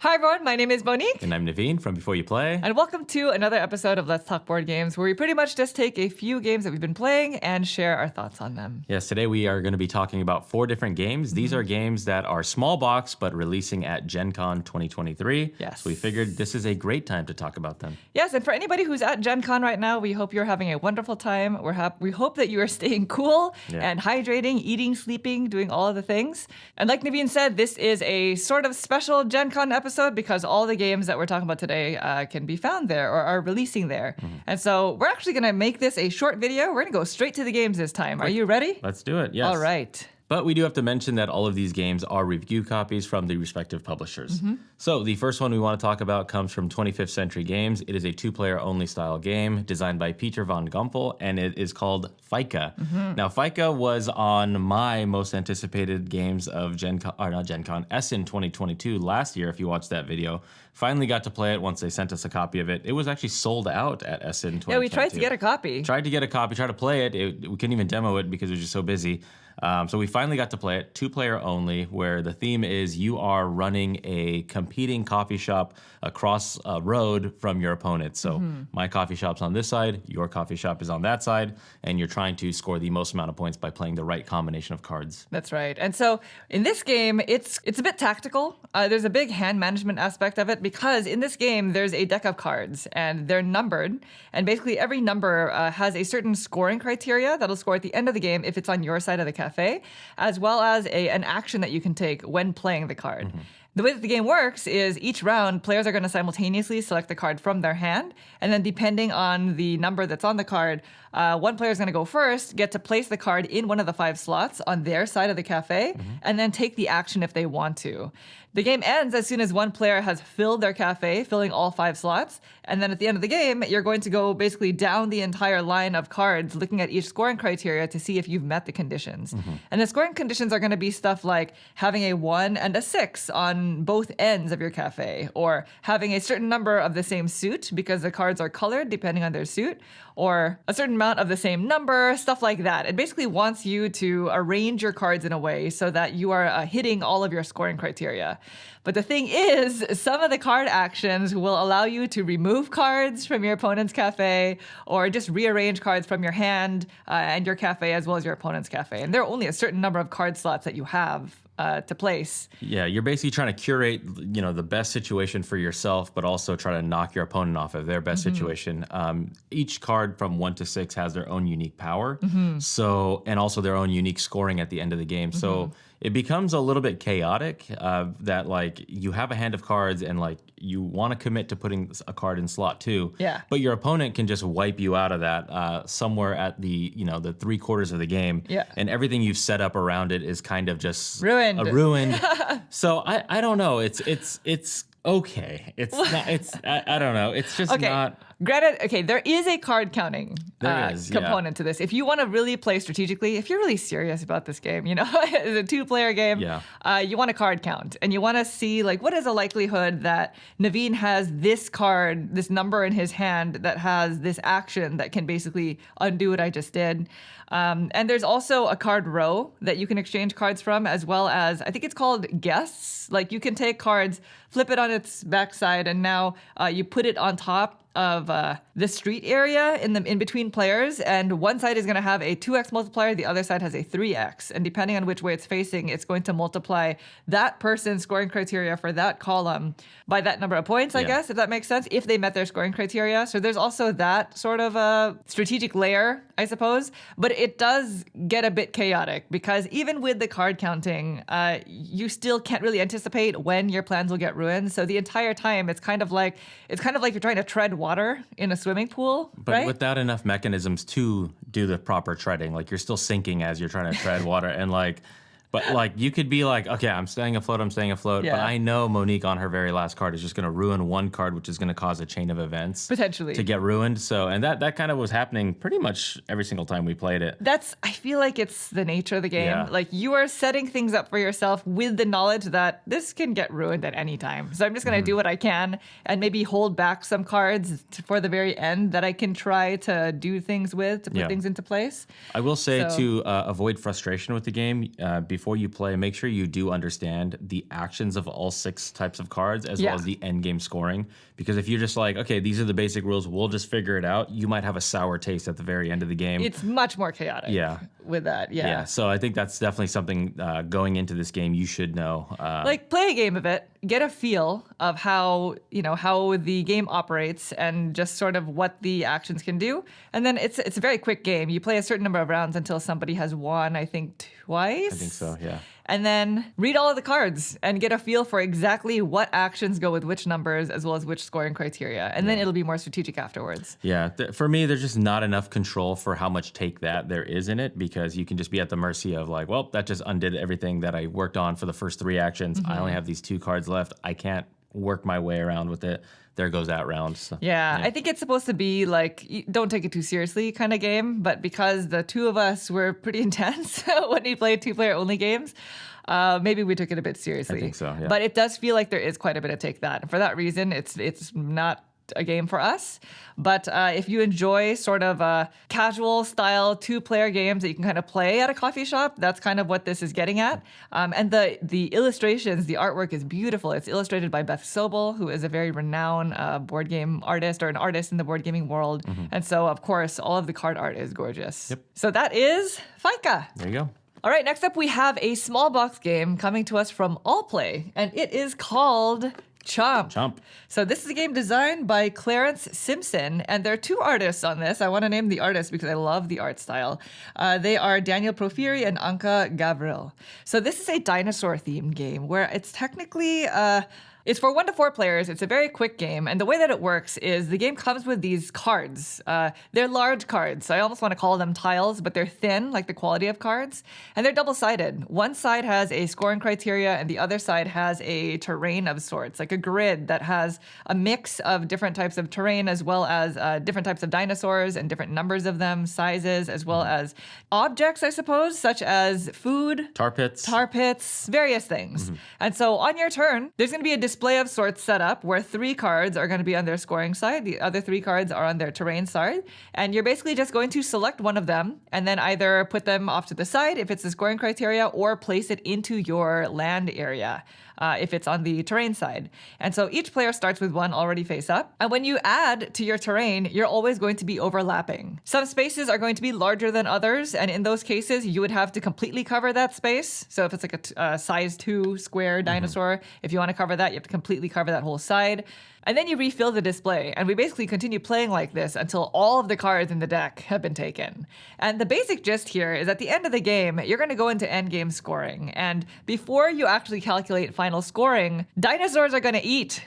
Hi everyone, my name is Monique. And I'm Naveen from Before You Play. And welcome to another episode of Let's Talk Board Games, where we pretty much just take a few games that we've been playing and share our thoughts on them. Yes, today we are going to be talking about 4 different games. These are games that are small box, but releasing at GenCon 2023. Yes. So we figured this is a great time to talk about them. Yes, and for anybody who's at GenCon right now, we hope you're having a wonderful time. We hope that you are staying cool and hydrating, eating, sleeping, doing all of the things. And like Naveen said, this is a sort of special GenCon episode because all the games that we're talking about today can be found there or are releasing there. And so we're actually going to make this a short video. We're going to go straight to the games this time. Are you ready? Let's do it, yes. All right. But we do have to mention that all of these games are review copies from the respective publishers. So the first one we want to talk about comes from 25th Century Games. It is a 2-player only style game designed by Peter von Gumpel, and it is called Fika. Now, Fika was on my most anticipated games of Essen 2022 last year, if you watched that video. Finally got to play it once they sent us a copy of it. It was actually sold out at Essen 2022. Yeah, we tried to get a copy. Tried to play it. We couldn't even demo it because it was just so busy. So we finally got to play it, 2-player only, where the theme is you are running a competing coffee shop across a road from your opponent. So my coffee shop's on this side, your coffee shop is on that side, and you're trying to score the most amount of points by playing the right combination of cards. That's right. And so in this game, it's a bit tactical. There's a big hand management aspect of it because in this game, there's a deck of cards and they're numbered. And basically every number has a certain scoring criteria that'll score at the end of the game if it's on your side of the cafe, as well as an action that you can take when playing the card. The way that the game works is each round, players are going to simultaneously select the card from their hand, and then depending on the number that's on the card, one player is going to go first, get to place the card in one of the 5 slots on their side of the cafe, and then take the action if they want to. The game ends as soon as one player has filled their cafe, filling all 5 slots, and then at the end of the game, you're going to go basically down the entire line of cards, looking at each scoring criteria to see if you've met the conditions. And the scoring conditions are going to be stuff like having a 1 and a 6 on both ends of your cafe, or having a certain number of the same suit because the cards are colored depending on their suit, or a certain amount of the same number, stuff like that. It basically wants you to arrange your cards in a way so that you are hitting all of your scoring criteria. But the thing is, some of the card actions will allow you to remove cards from your opponent's cafe or just rearrange cards from your hand and your cafe as well as your opponent's cafe. And there are only a certain number of card slots that you have to place. Yeah, you're basically trying to curate, the best situation for yourself, but also try to knock your opponent off of their best situation. Each card from 1 to 6 has their own unique power, so and also their own unique scoring at the end of the game. So it becomes a little bit chaotic that like you have a hand of cards and like you want to commit to putting a card in slot 2, but your opponent can just wipe you out of that somewhere at the the 3/4 of the game, and everything you've set up around it is kind of just ruined. So I don't know. It's okay. It's not. It's I don't know. It's just not. Granted, okay, there is a card counting component to this. If you want to really play strategically, if you're really serious about this game, it's a 2-player game, you want a card count. And you want to see, like, what is the likelihood that Naveen has this card, this number in his hand that has this action that can basically undo what I just did. And there's also a card row that you can exchange cards from, as well as, I think it's called guests. Like, you can take cards, flip it on its backside, and now you put it on top of the street area in between players, and one side is going to have a 2x multiplier, the other side has a 3x, and depending on which way it's facing, it's going to multiply that person's scoring criteria for that column by that number of points, I guess, if that makes sense, if they met their scoring criteria. So there's also that sort of a strategic layer, I suppose, but it does get a bit chaotic because even with the card counting, you still can't really anticipate when your plans will get ruined. So the entire time, it's kind of like you're trying to tread water in a swimming pool, but right? without enough mechanisms to do the proper treading. Like, you're still sinking as you're trying to tread water, and but you could be like, okay, I'm staying afloat, but I know Monique on her very last card is just going to ruin one card, which is going to cause a chain of events potentially to get ruined. So, and that kind of was happening pretty much every single time we played it. I feel like it's the nature of the game. Yeah. Like, you are setting things up for yourself with the knowledge that this can get ruined at any time. So I'm just going to do what I can and maybe hold back some cards for the very end that I can try to do things with, to put things into place. I will say to avoid frustration with the game, before you play, make sure you do understand the actions of all 6 types of cards as well as the end game scoring. Because if you're just like, okay, these are the basic rules, we'll just figure it out, you might have a sour taste at the very end of the game. It's much more chaotic with that. Yeah. So I think that's definitely something going into this game you should know. Like, play a game of it, get a feel of how the game operates and just sort of what the actions can do. And then it's a very quick game. You play a certain number of rounds until somebody has won, I think, twice. I think so, yeah. And then read all of the cards and get a feel for exactly what actions go with which numbers as well as which scoring criteria. And then it'll be more strategic afterwards. Yeah, for me, there's just not enough control for how much take that there is in it, because you can just be at the mercy of like, well, that just undid everything that I worked on for the first 3 actions. I only have these 2 cards left. I can't work my way around with it. There goes that round. So, yeah, I think it's supposed to be like, don't take it too seriously kind of game. But because the 2 of us were pretty intense when we played 2-player only games, maybe we took it a bit seriously. I think so, yeah. But it does feel like there is quite a bit of take that. And for that reason, it's not a game for us. But if you enjoy sort of casual style 2-player games that you can kind of play at a coffee shop, that's kind of what this is getting at. And the illustrations, the artwork is beautiful. It's illustrated by Beth Sobel, who is a very renowned board game artist, or an artist in the board gaming world. And so, of course, all of the card art is gorgeous. Yep. So that is Fika. There you go. All right, next up we have a small box game coming to us from Allplay, and it is called Chomp. Chomp. So this is a game designed by Clarence Simpson, and there are 2 artists on this. I want to name the artists because I love the art style. They are Daniel Profiri and Anka Gavril. So this is a dinosaur-themed game where it's technically... it's for 1 to 4 players. It's a very quick game. And the way that it works is the game comes with these cards. They're large cards. So I almost want to call them tiles, but they're thin, like the quality of cards. And they're double-sided. One side has a scoring criteria, and the other side has a terrain of sorts, like a grid that has a mix of different types of terrain, as well as different types of dinosaurs and different numbers of them, sizes, as well as objects, I suppose, such as food. Tar pits, various things. And so on your turn, there's going to be a display of sorts set up where 3 cards are going to be on their scoring side. The other 3 cards are on their terrain side. And you're basically just going to select one of them and then either put them off to the side if it's the scoring criteria, or place it into your land area if it's on the terrain side. And so each player starts with 1 already face up. And when you add to your terrain, you're always going to be overlapping. Some spaces are going to be larger than others. And in those cases, you would have to completely cover that space. So if it's like a size 2 square dinosaur, if you want to cover that, you have to completely cover that whole side. And then you refill the display, and we basically continue playing like this until all of the cards in the deck have been taken. And the basic gist here is at the end of the game, you're going to go into endgame scoring. And before you actually calculate final scoring, dinosaurs are going to eat.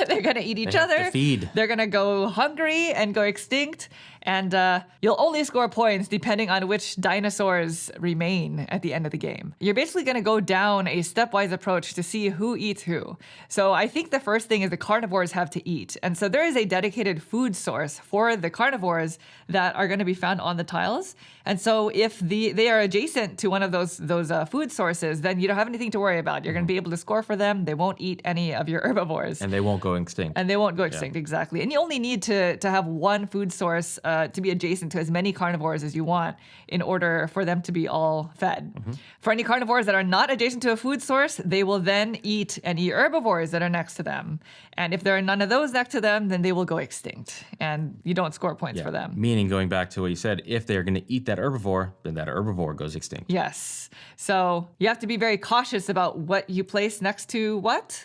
They're going to eat each other. To feed. They're going to go hungry and go extinct. And you'll only score points depending on which dinosaurs remain at the end of the game. You're basically going to go down a stepwise approach to see who eats who. So I think the first thing is the carnivores have to eat. And so there is a dedicated food source for the carnivores that are going to be found on the tiles. And so if they are adjacent to one of those food sources, then you don't have anything to worry about. You're going to be able to score for them. They won't eat any of your herbivores. And they won't go extinct. Exactly. And you only need to have one food source to be adjacent to as many carnivores as you want in order for them to be all fed. For any carnivores that are not adjacent to a food source, they will then eat any herbivores that are next to them. And if there are none of those next to them, then they will go extinct. And you don't score points for them. Meaning, going back to what you said, if they're going to eat that herbivore, then that herbivore goes extinct. Yes. So you have to be very cautious about what you place next to what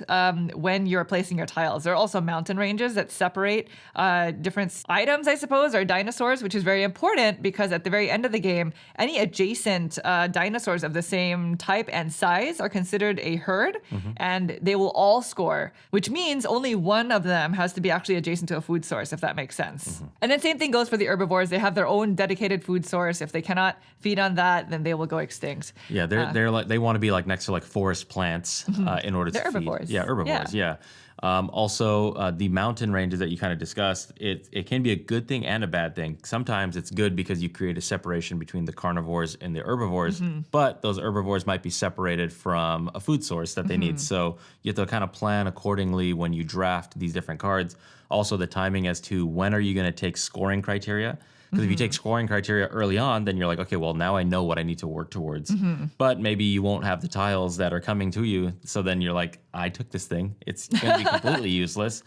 when you're placing your tiles. There are also mountain ranges that separate different items, I suppose, or dinosaurs, which is very important because at the very end of the game, any adjacent dinosaurs of the same type and size are considered a herd, and they will all score, which means only one of them has to be actually adjacent to a food source, if that makes sense. And then same thing goes for the herbivores. They have their own dedicated food source. If they cannot feed on that, then they will go extinct. Yeah, they're like, they want to be like next to like forest plants in order to herbivores. feed. Yeah, herbivores. Yeah. Also, the mountain ranges that you kind of discussed, it can be a good thing and a bad thing. Sometimes it's good because you create a separation between the carnivores and the herbivores, but those herbivores might be separated from a food source that they need. So you have to kind of plan accordingly when you draft these different cards. Also, the timing as to when are you going to take scoring criteria. Because if you take scoring criteria early on, then you're like, okay, well, now I know what I need to work towards. But maybe you won't have the tiles that are coming to you. So then you're like, I took this thing. It's going to be completely useless.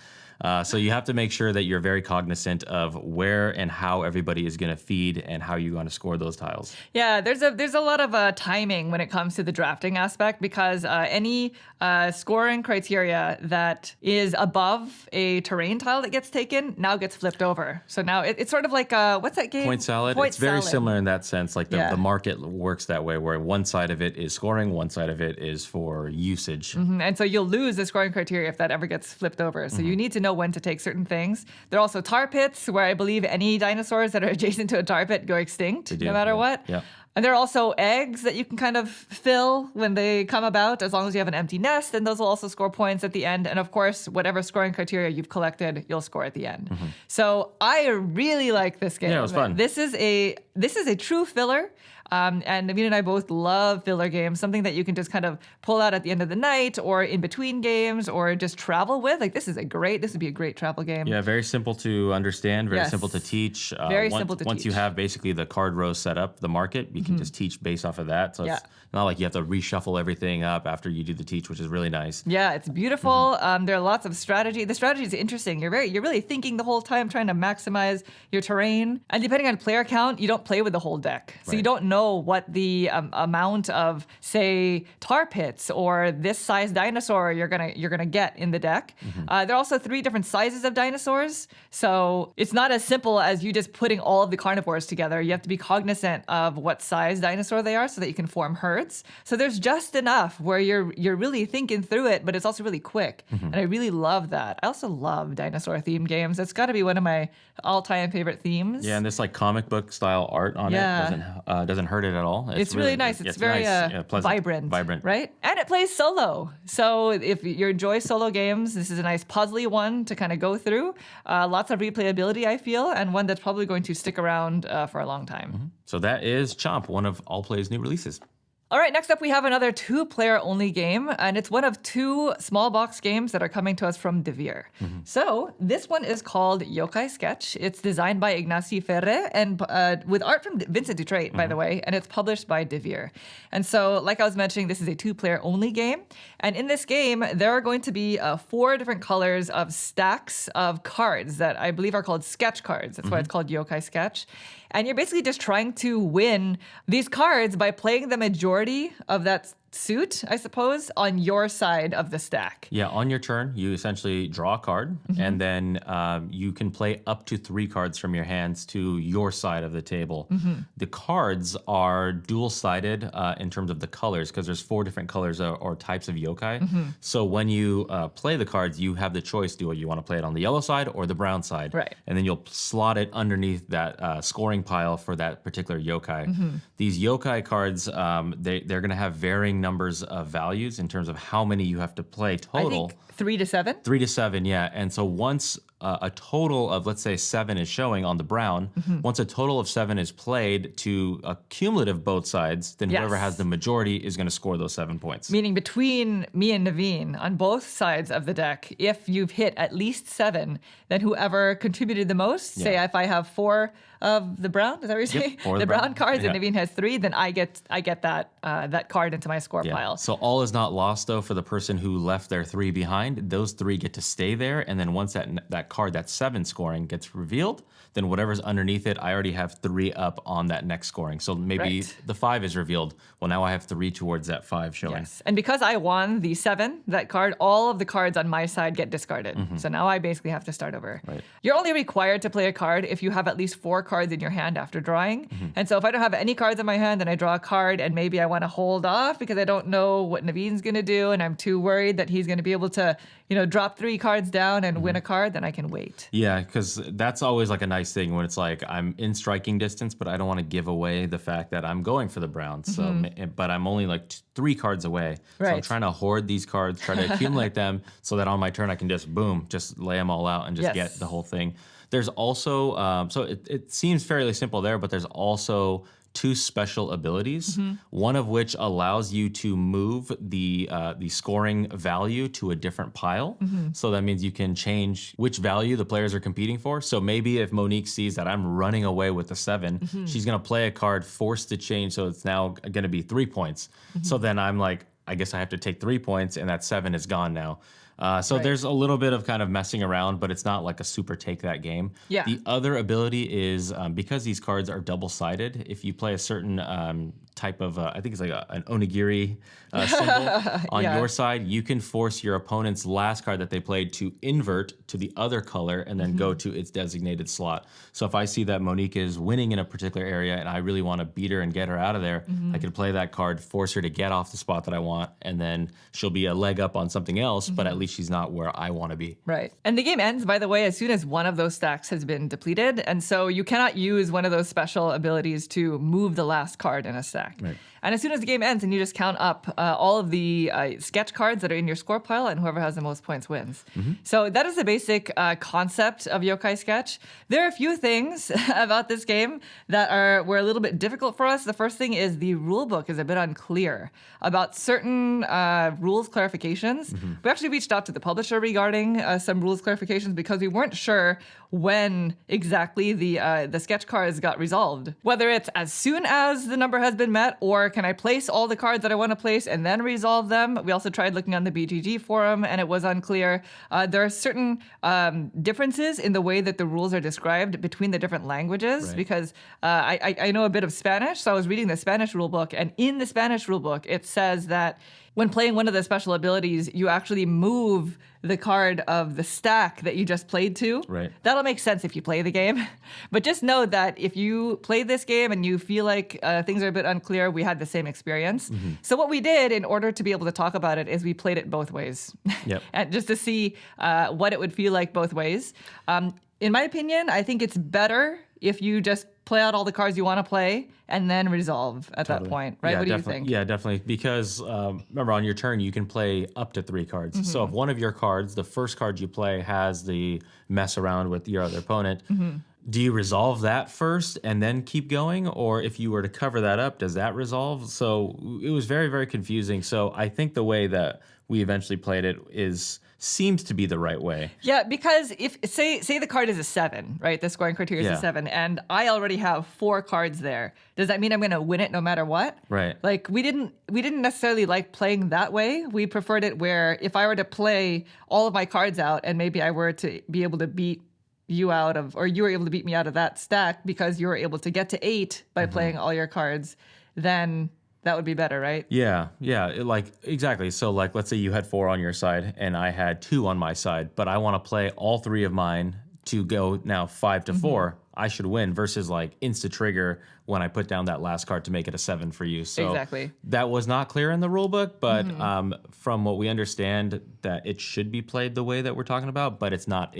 So you have to make sure that you're very cognizant of where and how everybody is going to feed and how you're going to score those tiles. Yeah, there's a lot of timing when it comes to the drafting aspect, because any scoring criteria that is above a terrain tile that gets taken now gets flipped over. So now it's sort of like what's that game? Point salad. It's very similar in that sense. Like the market works that way, where one side of it is scoring, one side of it is for usage. And so you'll lose the scoring criteria if that ever gets flipped over. So you need to know when to take certain things. There are also tar pits, where I believe any dinosaurs that are adjacent to a tar pit go extinct no matter what. Yeah. And there are also eggs that you can kind of fill when they come about, as long as you have an empty nest, and those will also score points at the end. And of course, whatever scoring criteria you've collected, you'll score at the end. So I really like this game. Yeah, it was fun. This is a true filler. And Naveen and I both love filler games, something that you can just kind of pull out at the end of the night or in between games or just travel with. Like, this would be a great travel game. Yeah, very simple to understand, very simple to teach. Very simple to Once teach. you have basically the card row set up, the market, you can just teach based off of that. So it's not like you have to reshuffle everything up after you do the teach, which is really nice. Yeah, it's beautiful. There are lots of strategy. The strategy is interesting. You're really thinking the whole time, trying to maximize your terrain. And depending on player count, you don't play with the whole deck. So you don't know what the amount of, say, tar pits or this size dinosaur you're gonna get in the deck. There are also 3 different sizes of dinosaurs. So it's not as simple as you just putting all of the carnivores together. You have to be cognizant of what size dinosaur they are so that you can form herds. So there's just enough where you're really thinking through it, but it's also really quick. And I really love that. I also love dinosaur themed games. That's got to be one of my all-time favorite themes. Yeah, and this like comic book style art on it doesn't hurt it at all. It's really nice. It's very pleasant. vibrant, right? And it plays solo. So if you enjoy solo games, this is a nice puzzly one to kind of go through. Lots of replayability, I feel, and one that's probably going to stick around for a long time. So that is Chomp, one of Allplay's new releases. All right, next up we have another 2-player only game, and it's one of 2 small box games that are coming to us from Devir. So this one is called Yokai Sketch. It's designed by Ignacy Ferre and with art from Vincent Dutrait, by the way, and it's published by Devir. And so, like I was mentioning, this is a 2-player only game. And in this game, there are going to be 4 different colors of stacks of cards that I believe are called sketch cards. That's why it's called Yokai Sketch. And you're basically just trying to win these cards by playing the majority of that suit, I suppose, on your side of the stack. Yeah, on your turn, you essentially draw a card, and then you can play up to 3 cards from your hands to your side of the table. The cards are dual-sided in terms of the colors, because there's 4 different colors or types of yokai. So when you play the cards, you have the choice: do you want to play it on the yellow side or the brown side? Right. And then you'll slot it underneath that scoring pile for that particular yokai. These yokai cards, they're going to have varying numbers of values in terms of how many you have to play total. I think 3 to 7. 3 to 7, yeah. And so once a total of, let's say, 7 is showing on the brown, once a total of 7 is played to a cumulative both sides, then whoever has the majority is going to score those 7 points. Meaning between me and Naveen, on both sides of the deck, if you've hit at least 7, then whoever contributed the most, say if I have 4 of the brown, is that what you're saying? The brown cards, yeah. and Naveen has 3, then I get that card into my score pile. So all is not lost, though, for the person who left their 3 behind. Those 3 get to stay there, and then once that card, that 7 scoring, gets revealed, then whatever's underneath it, I already have 3 up on that next scoring. So maybe the 5 is revealed. Well, now I have 3 towards that 5 showing. Yes. And because I won the 7, that card, all of the cards on my side get discarded. So now I basically have to start over. Right. You're only required to play a card if you have at least 4 cards in your hand after drawing. And so if I don't have any cards in my hand, then I draw a card, and maybe I want to hold off because I don't know what Naveen's going to do, and I'm too worried that he's going to be able to, drop 3 cards down and win a card, then I can wait. Yeah, because that's always like a nice thing when it's like I'm in striking distance, but I don't want to give away the fact that I'm going for the Browns. So, but I'm only like 3 cards away. So I'm trying to hoard these cards, try to accumulate them so that on my turn I can just lay them all out and just get the whole thing. There's also, so it seems fairly simple there, but there's also 2 special abilities, one of which allows you to move the scoring value to a different pile. So that means you can change which value the players are competing for. So maybe if Monique sees that I'm running away with the 7, she's going to play a card forced to change, so it's now going to be 3 points. So then I'm like, I guess I have to take 3 points, and that 7 is gone now. So there's a little bit of kind of messing around, but it's not like a super take that game. Yeah. The other ability is because these cards are double-sided, if you play a certain type of, I think it's like an onigiri symbol on your side, you can force your opponent's last card that they played to invert to the other color and then go to its designated slot. So if I see that Monique is winning in a particular area and I really want to beat her and get her out of there, I could play that card, force her to get off the spot that I want, and then she'll be a leg up on something else, but at least she's not where I want to be. Right. And the game ends, by the way, as soon as one of those stacks has been depleted. And so you cannot use one of those special abilities to move the last card in a stack. Right. And as soon as the game ends and you just count up all of the sketch cards that are in your score pile, and whoever has the most points wins. So that is the basic concept of Yokai Sketch. There are a few things about this game that were a little bit difficult for us. The first thing is the rule book is a bit unclear about certain rules clarifications. We actually reached out to the publisher regarding some rules clarifications because we weren't sure when exactly the sketch cards got resolved. Whether it's as soon as the number has been met, or can I place all the cards that I want to place and then resolve them? We also tried looking on the BGG forum, and it was unclear. There are certain differences in the way that the rules are described between the different languages, because I know a bit of Spanish, so I was reading the Spanish rule book, and in the Spanish rule book, it says that when playing one of the special abilities, you actually move the card of the stack that you just played to. Right. That'll make sense if you play the game. But just know that if you play this game and you feel like things are a bit unclear, we had the same experience. So what we did in order to be able to talk about it is we played it both ways. Yep. And just to see what it would feel like both ways. In my opinion, I think it's better if you just play out all the cards you want to play and then resolve at that point, right? Yeah, what do you think? Yeah, definitely. Because remember, on your turn, you can play up to 3 cards. So if one of your cards, the first card you play, has the mess around with your other opponent, do you resolve that first and then keep going? Or if you were to cover that up, does that resolve? So it was very, very confusing. So I think the way that we eventually played it seems to be the right way. Yeah, because if say the card is a 7, right? The scoring criteria is a 7, and I already have 4 cards there. Does that mean I'm going to win it no matter what? Right. Like we didn't necessarily like playing that way. We preferred it where if I were to play all of my cards out and maybe I were to be able to beat you out of, or you were able to beat me out of that stack because you were able to get to 8 by playing all your cards, then that would be better, right? Yeah, exactly. So like, let's say you had 4 on your side and I had 2 on my side, but I want to play all 3 of mine to go now 5 to 4. I should win versus like insta trigger when I put down that last card to make it a 7 for you. So exactly. That was not clear in the rule book, but from what we understand, that it should be played the way that we're talking about, but it's not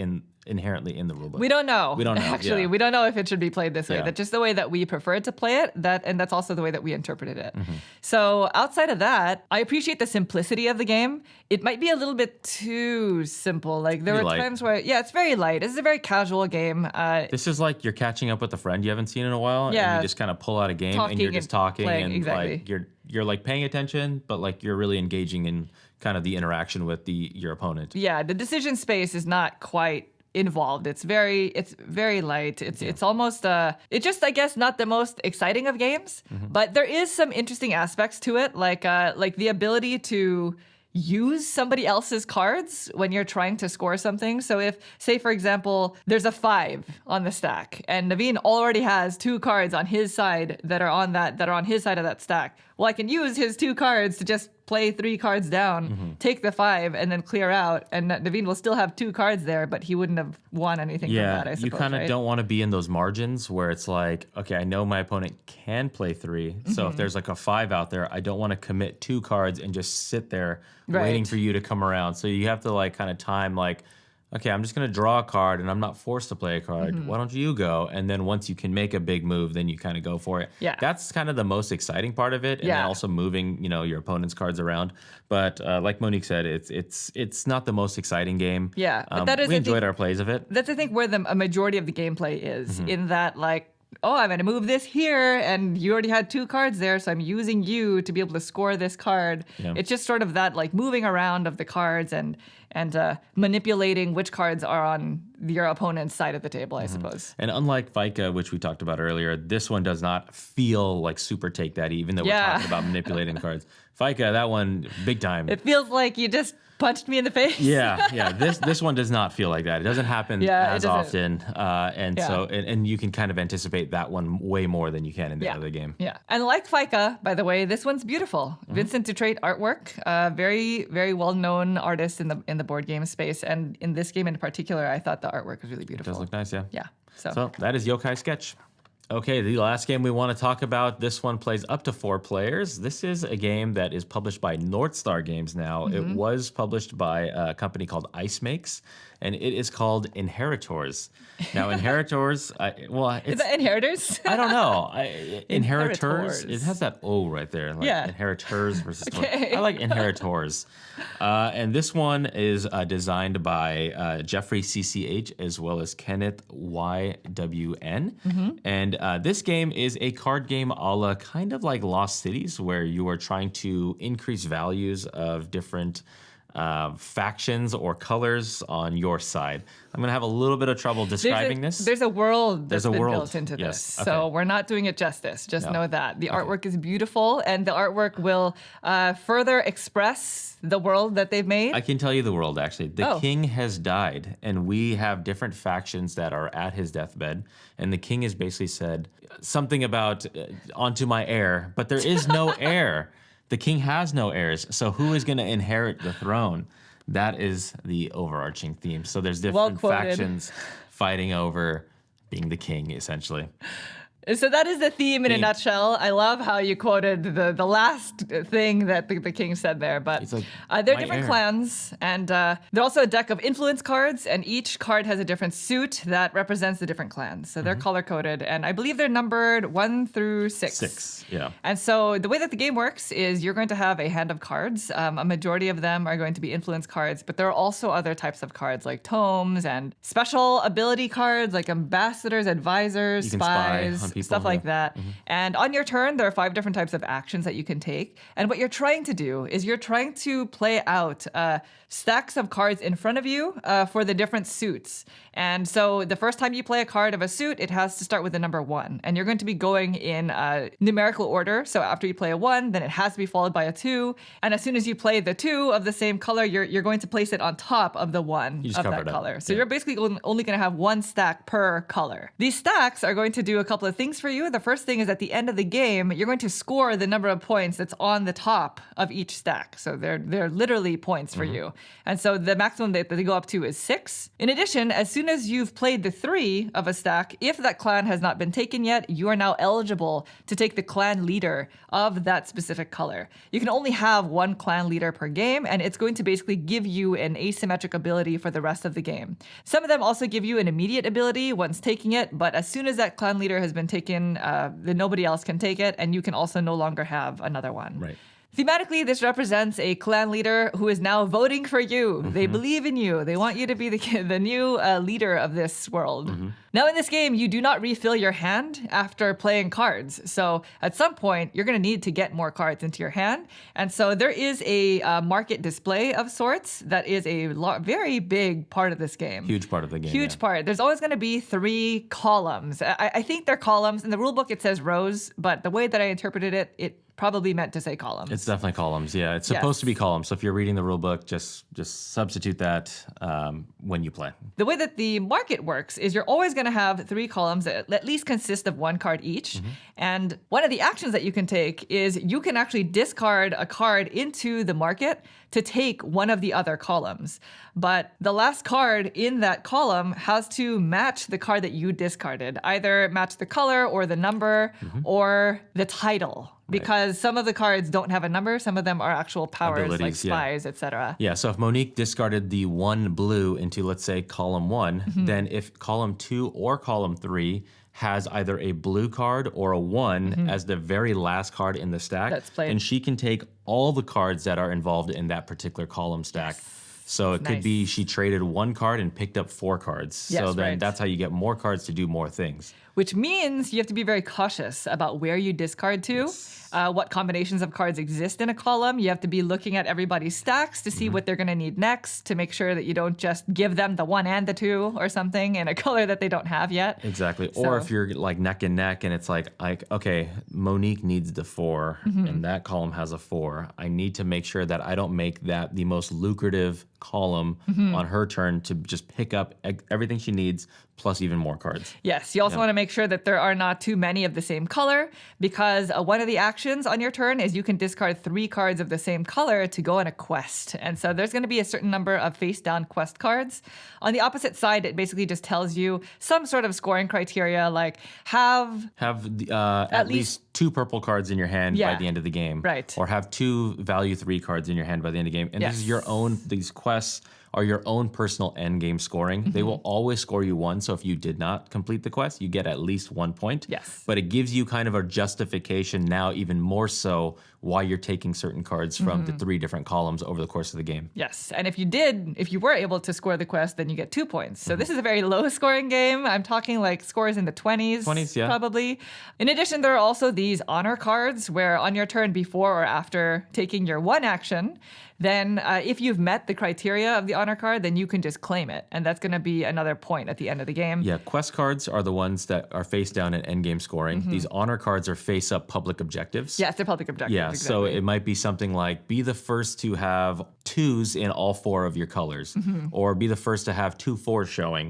inherently in the rule book. We don't know. Actually, we don't know if it should be played this way. That's just the way that we prefer to play it, and that's also the way that we interpreted it. So outside of that, I appreciate the simplicity of the game. It might be a little bit too simple. Like there were times where, it's very light. This is a very casual game. This is like you're catching up with a friend you haven't seen in a while, and you just kind of pull out a game and you're just talking and like you're like paying attention, but like you're really engaging in kind of the interaction with your opponent. Yeah, the decision space is not quite involved. It's very light. It's almost it's just, I guess, not the most exciting of games, but there is some interesting aspects to it, like the ability to use somebody else's cards when you're trying to score something. So if, say for example, there's a 5 on the stack and Naveen already has 2 cards on his side that are on his side of that stack. Well, I can use his 2 cards to just play 3 cards down, take the 5, and then clear out. And Naveen will still have 2 cards there, but he wouldn't have won anything from that, I suppose. You kind of don't want to be in those margins where it's like, okay, I know my opponent can play 3. So if there's like a 5 out there, I don't want to commit 2 cards and just sit there waiting for you to come around. So you have to like kind of time like, okay, I'm just going to draw a card and I'm not forced to play a card. Why don't you go? And then once you can make a big move, then you kind of go for it. Yeah. That's kind of the most exciting part of it. And then also moving, your opponent's cards around. But like Monique said, it's not the most exciting game. Yeah. But that is, we enjoyed our plays of it. That's, I think, where a majority of the gameplay is, in that, like, oh, I'm going to move this here, and you already had 2 cards there, so I'm using you to be able to score this card. Yeah. It's just sort of that like moving around of the cards and manipulating which cards are on your opponent's side of the table, I suppose. And unlike Fika, which we talked about earlier, this one does not feel like Super Take That, even though we're talking about manipulating cards. Fika, that one, big time. It feels like you just punched me in the face. Yeah. This one does not feel like that. It doesn't happen as often, and you can kind of anticipate that one way more than you can in the other game. Yeah, and like Fika, by the way, this one's beautiful. Vincent Dutrait artwork, very very well known artist in the board game space, and in this game in particular, I thought the artwork was really beautiful. It does look nice, yeah. Yeah. So that is Yokai Sketch. Okay, the last game we want to talk about, this one plays up to 4 players. This is a game that is published by North Star Games now. It was published by a company called Ice Makes, and it is called Inheritors. Now, Inheritors, Is that Inheritors? I don't know. Inheritors. It has that O right there. Like Inheritors versus Okay. I like Inheritors. And this one is designed by Jeffrey CCH as well as Kenneth YWN. And this game is a card game a la kind of like Lost Cities, where you are trying to increase values of different factions or colors on your side. I'm going to have a little bit of trouble describing this. There's a world that's been world. built into Yes. this. So we're not doing it justice. Just know that. The artwork is beautiful, and the artwork will further express the world that they've made. I can tell you the world, actually. The king has died, and we have different factions that are at his deathbed. And the king has basically said something about onto my heir, but there is no heir. The king has no heirs, so who is going to inherit the throne? That is the overarching theme. So there's different factions fighting over being the king, essentially. So that is the theme in a nutshell. I love how you quoted the last thing that the king said there. But like, they're different clans, and they're also a deck of influence cards, and each card has a different suit that represents the different clans. So they're color-coded, and I believe they're numbered 1 through 6. 6, yeah. And so the way that the game works is you're going to have a hand of cards. A majority of them are going to be influence cards, but there are also other types of cards like tomes and special ability cards like ambassadors, advisors, You can spies. spy on people, Stuff like that. And on your turn, there are 5 different types of actions that you can take. And what you're trying to do is you're trying to play out stacks of cards in front of you for the different suits. And so the first time you play a card of a suit, it has to start with the number 1. And you're going to be going in numerical order. So after you play a 1, then it has to be followed by a 2. And as soon as you play the 2 of the same color, you're going to place it on top of the 1 of that color. So you're basically only going to have 1 stack per color. These stacks are going to do a couple of things for you. The first thing is at the end of the game, you're going to score the number of points that's on the top of each stack. So they're literally points for you. And so the maximum that they go up to is 6. In addition, as soon as you've played the 3 of a stack, if that clan has not been taken yet, you are now eligible to take the clan leader of that specific color. You can only have 1 clan leader per game, and it's going to basically give you an asymmetric ability for the rest of the game. Some of them also give you an immediate ability once taking it, but as soon as that clan leader has been taken, then nobody else can take it, and you can also no longer have another one. Right. Thematically, this represents a clan leader who is now voting for you. They believe in you. They want you to be the new leader of this world. Now, in this game, you do not refill your hand after playing cards. So at some point, you're going to need to get more cards into your hand. And so there is a market display of sorts that is a very big part of this game. Huge part of the game. Huge part. There's always going to be 3 columns. I think they're columns. In the rule book, it says rows, but the way that I interpreted it, it probably meant to say columns. It's definitely columns. Yeah, it's supposed to be columns. So if you're reading the rule book, just substitute that when you play. The way that the market works is you're always going to have 3 columns that at least consist of 1 card each. And one of the actions that you can take is you can actually discard a card into the market to take one of the other columns. But the last card in that column has to match the card that you discarded, either match the color or the number or the title. Because some of the cards don't have a number, some of them are actual powers Abilities, like spies, etc. Yeah, so if Monique discarded the 1 blue into, let's say, column 1, then if column 2 or column 3 has either a blue card or a 1 as the very last card in the stack, That's played. and she can take all the cards that are involved in that particular column stack. So it could nice. be she traded one card and picked up 4 cards. Yes, so then right. that's how you get more cards to do more things. Which means you have to be very cautious about where you discard to, what combinations of cards exist in a column. You have to be looking at everybody's stacks to see what they're going to need next, to make sure that you don't just give them the 1 and the 2 or something in a color that they don't have yet. Exactly. So- Or if you're like neck and neck and it's like, okay, Monique needs the 4 and that column has a 4. I need to make sure that I don't make that the most lucrative column on her turn to just pick up everything she needs plus even more cards. Yes, you also want to make sure that there are not too many of the same color, because one of the actions on your turn is you can discard 3 cards of the same color to go on a quest. And so there's going to be a certain number of face down quest cards. On the opposite side, it basically just tells you some sort of scoring criteria, like have At least 2 purple cards in your hand by Yeah. the end of the game. Right. Or have 2 value 3 cards in your hand by the end of the game. And this is your own, these quests are your own personal end game scoring. They will always score you 1. So if you did not complete the quest, you get at least 1 point. Yes. But it gives you kind of a justification now, even more so, why you're taking certain cards from the 3 different columns over the course of the game. Yes, and if you were able to score the quest, then you get 2 points. So this is a very low scoring game. I'm talking like scores in the 20s. 20s, yeah. Probably. In addition, there are also these honor cards where on your turn before or after taking your 1 action, then if you've met the criteria of the honor card, then you can just claim it. And that's going to be another point at the end of the game. Yeah, quest cards are the ones that are face down in endgame scoring. These honor cards are face up public objectives. Yes, they're public objectives. Yeah, so exactly. it might be something like be the first to have 2s in all 4 of your colors, or be the first to have 2 4s showing,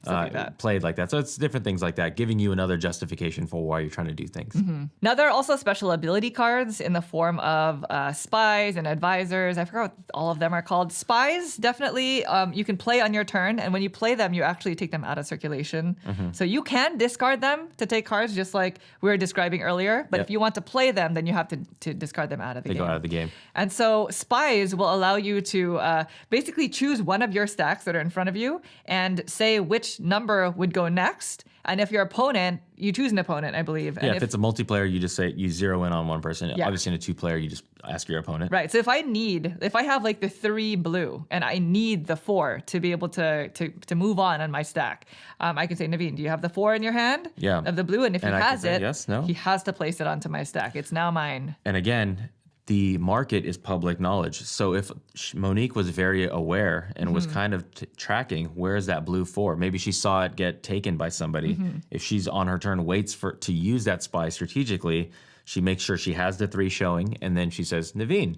like that. played like that. So it's different things like that, giving you another justification for why you're trying to do things. Now, there are also special ability cards in the form of spies and advisors. I forgot what all of them are called. Spies, definitely, you can play on your turn, and when you play them, you actually take them out of circulation. So you can discard them to take cards, just like we were describing earlier. But Yep. if you want to play them, then you have to discard them out of the They game. go out of the game. And so spies will allow you to basically choose one of your stacks that are in front of you and say which number would go next. And if your opponent, you choose an opponent, I believe. Yeah, And if it's a multiplayer, you just say you zero in on one person. Yeah. Obviously, in a 2-player, you just ask your opponent. Right. So if I have like the 3 blue and I need the 4 to be able to move on my stack, I can say, Naveen, do you have the 4 in your hand? Yeah. Of the blue? And if And he I can has say it, yes, no. he has to place it onto my stack. It's now mine. And again, the market is public knowledge. So if Monique was very aware and was kind of tracking, where is that blue 4? Maybe she saw it get taken by somebody. If she's on her turn, waits to use that spy strategically, she makes sure she has the 3 showing, and then she says, Naveen,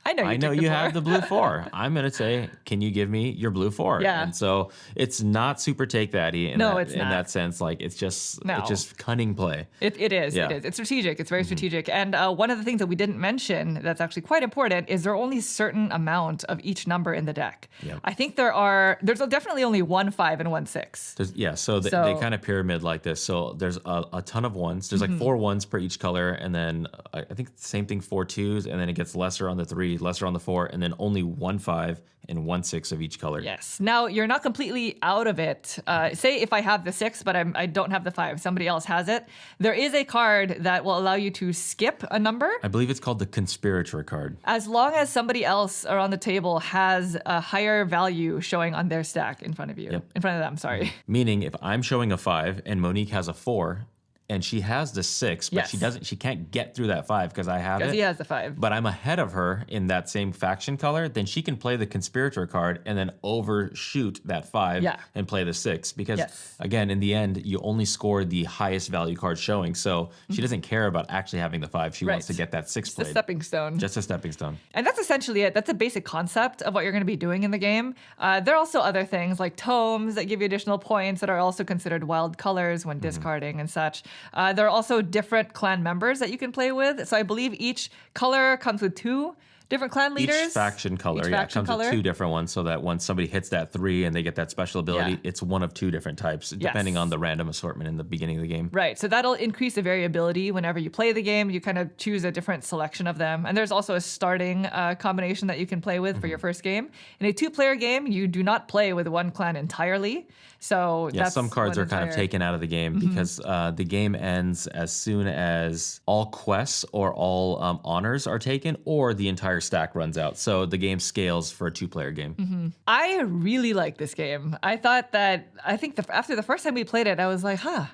I know you, I know took the you 4. have the blue 4. I'm going to say, can you give me your blue 4? Yeah. And so it's not super take thatty in, No, that, it's in not. that sense. Like it's just cunning play. It is. Yeah. It is. It's strategic. It's very strategic. And one of the things that we didn't mention that's actually quite important is there are only a certain amount of each number in the deck. Yep. I think there's definitely only 1 5 and 1 6. So they kind of pyramid like this. So there's a ton of 1s. There's like 4 1s per each color, and then I think it's the same thing 4 2s, and then it gets lesser on the 3, lesser on the 4, and then only 1 5 and 1 6 of each color. Yes. Now you're not completely out of it. Say if I have the 6, but I don't have the 5, somebody else has it. There is a card that will allow you to skip a number I believe it's called the conspirator card. as long as somebody else around the table has a higher value showing on their stack in front of you. Yep. In front of them, sorry. Meaning if I'm showing a 5 and Monique has a 4 and she has the 6, but Yes. she can't get through that 5 because I have it. Because he has the 5. But I'm ahead of her in that same faction color, then she can play the conspirator card and then overshoot that 5 Yeah. and play the 6. Because Yes. again, in the end, you only score the highest value card showing. So she doesn't care about actually having the 5. She wants Right. to get that 6 It's a played. stepping stone. Just a stepping stone. And that's essentially it. That's a basic concept of what you're going to be doing in the game. There are also other things like tomes that give you additional points that are also considered wild colors when discarding and such. There are also different clan members that you can play with. So I believe each color comes with 2 different clan leaders. Each faction color, Each yeah, faction comes color. with 2 different ones, so that once somebody hits that 3 and they get that special ability, Yeah. it's one of 2 different types, depending Yes. on the random assortment in the beginning of the game. Right. So that'll increase the variability whenever you play the game. You kind of choose a different selection of them. And there's also a starting combination that you can play with for your first game. In a 2-player game, you do not play with one clan entirely. So Yeah, that's some cards one are kind of entire- taken out of the game because the game ends as soon as all quests or all honors are taken, or the entire stack runs out. So the game scales for a 2-player game. I really like this game. I think after the first time we played it, I was like, huh,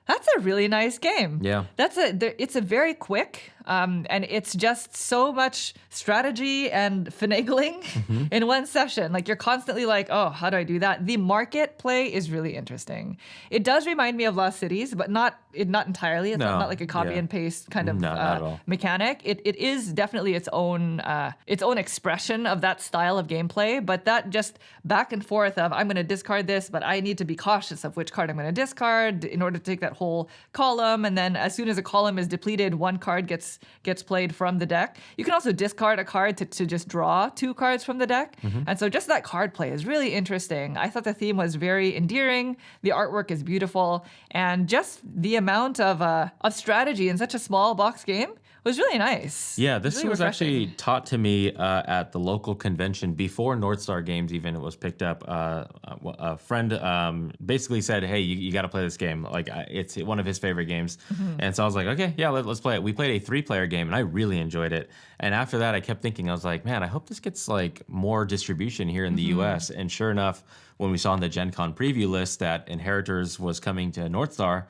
that's a really nice game. Yeah. It's a very quick, and it's just so much strategy and finagling in one session. Like you're constantly like, oh, how do I do that? The market play is really interesting. It does remind me of Lost Cities, but not entirely. It's not like a copy and paste kind of not at all. mechanic. It is definitely its own expression of that style of gameplay. But that just back and forth of I'm going to discard this, but I need to be cautious of which card I'm going to discard in order to take that whole column. And then as soon as a column is depleted, one card gets played from the deck. You can also discard a card to just draw 2 cards from the deck. And so just that card play is really interesting. I thought the theme was very endearing. The artwork is beautiful. And just the amount of strategy in such a small box game was really nice. Yeah, this really was refreshing. actually taught to me at the local convention before North Star Games even it was picked up. A friend basically said, hey, you got to play this game. Like it's one of his favorite games. And so I was like, okay, yeah, let's play it. We played a 3-player game and I really enjoyed it. And after that, I kept thinking, I was like, man, I hope this gets like more distribution here in the US. And sure enough, when we saw on the GenCon preview list that Inheritors was coming to North Star,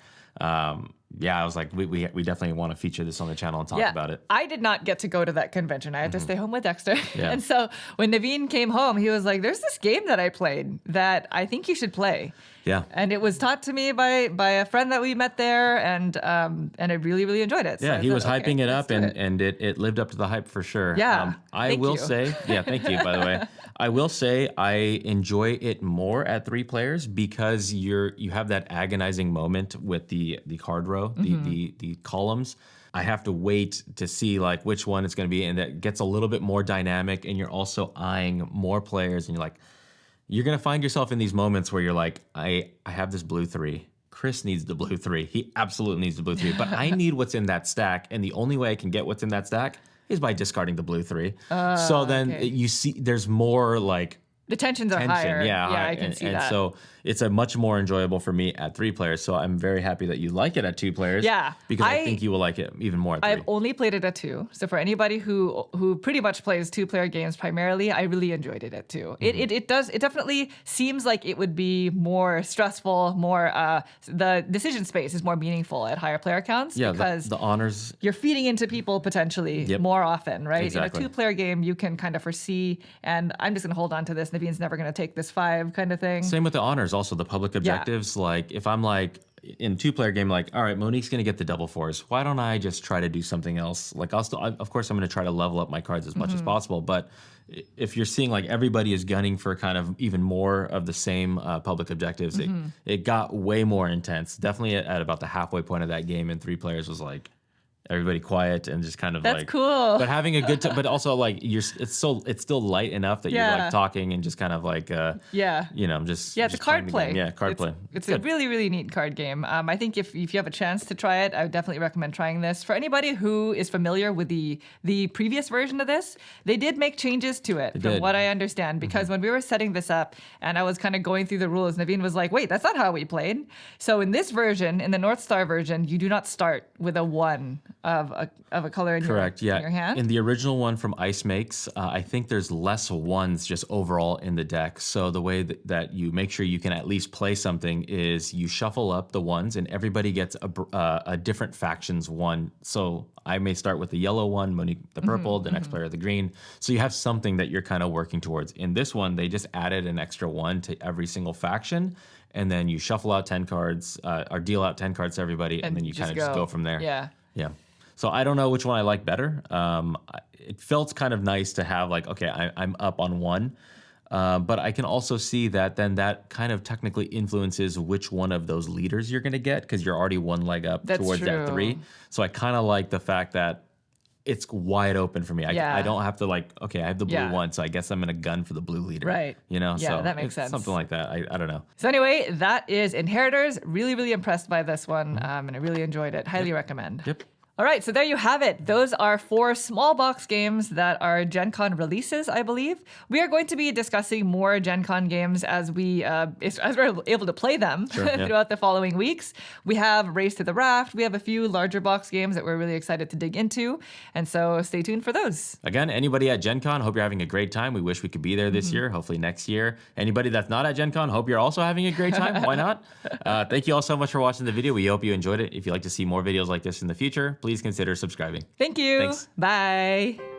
yeah, I was like, we definitely want to feature this on the channel and talk about it. I did not get to go to that convention. I had to stay home with Dexter. Yeah. And so when Naveen came home, he was like, there's this game that I played that I think you should play. Yeah. And it was taught to me by a friend that we met there, and I really, really enjoyed it. So Yeah, I he thought, was okay, hyping it let's up, do and it lived up to the hype for sure. Yeah, I thank will you. say, yeah, thank you, by the way. I will say I enjoy it more at 3 players because you have that agonizing moment with the card row, the columns. I have to wait to see like which one it's going to be, and that gets a little bit more dynamic, and you're also eyeing more players, and you're going to find yourself in these moments where you're like, I have this blue 3. Chris needs the blue 3. He absolutely needs the blue 3, but I need what's in that stack, and the only way I can get what's in that stack is by discarding the blue 3. So then okay. you see there's more like The tensions are tension. higher. Yeah, I can see and that. so it's a much more enjoyable for me at 3 players. So I'm very happy that you like it at 2 players. Yeah, Because I think you will like it even more at 3. I've only played it at 2. So for anybody who pretty much plays 2-player games primarily, I really enjoyed it at 2. It definitely seems like it would be more stressful, more the decision space is more meaningful at higher player counts because the honors. you're feeding into people potentially Yep. more often, right? Exactly. In a 2-player game, you can kind of foresee, and I'm just going to hold on to this. Naveen's never going to take this 5 kind of thing. Same with the honors, also the public objectives. Like if I'm like in a 2-player game, like, all right, Monique's gonna get the double 4s. Why don't I just try to do something else? Like of course I'm gonna try to level up my cards as much as possible. But if you're seeing like everybody is gunning for kind of even more of the same public objectives, it got way more intense. Definitely at about the halfway point of that game, and 3 players was like, everybody quiet and just kind of That's like cool. but having a good time, but also like it's still light enough that you're like talking and just kind of like just it's a card play. Yeah, card play. It's a really, really neat card game. I think if you have a chance to try it, I would definitely recommend trying this. For anybody who is familiar with the previous version of this, they did make changes to it, from what I understand. Because when we were setting this up and I was kind of going through the rules, Naveen was like, wait, that's not how we played. So in this version, in the North Star version, you do not start with a 1 of a color in Correct. in your hand. In the original one from Ice Makes, I think there's less 1s just overall in the deck. So the way that you make sure you can at least play something is you shuffle up the 1s, and everybody gets a different faction's 1. So I may start with the yellow 1, Monique the purple, the next player the green. So you have something that you're kind of working towards. In this one, they just added an extra 1 to every single faction. And then you shuffle out 10 cards, or deal out 10 cards to everybody, and then you kind of just go from there. Yeah. Yeah. So I don't know which one I like better. It felt kind of nice to have like, okay, I'm up on 1. But I can also see that then that kind of technically influences which one of those leaders you're going to get because you're already 1 leg up towards that 3. So I kind of like the fact that it's wide open for me. I don't have to like, okay, I have the blue 1, so I guess I'm going to gun for the blue leader. Right. Yeah, so that makes it's sense. something like that. I don't know. So anyway, that is Inheritors. Really, really impressed by this one, and I really enjoyed it. Highly recommend. Yep. All right, so there you have it. Those are 4 small box games that are GenCon releases, I believe. We are going to be discussing more GenCon games as we're able to play them throughout the following weeks. We have Race to the Raft. We have a few larger box games that we're really excited to dig into, and so stay tuned for those. Again, anybody at GenCon, hope you're having a great time. We wish we could be there this year, hopefully next year. Anybody that's not at GenCon, hope you're also having a great time. Why not? Thank you all so much for watching the video. We hope you enjoyed it. If you'd like to see more videos like this in the future, please consider subscribing. Thank you. Thanks. Bye.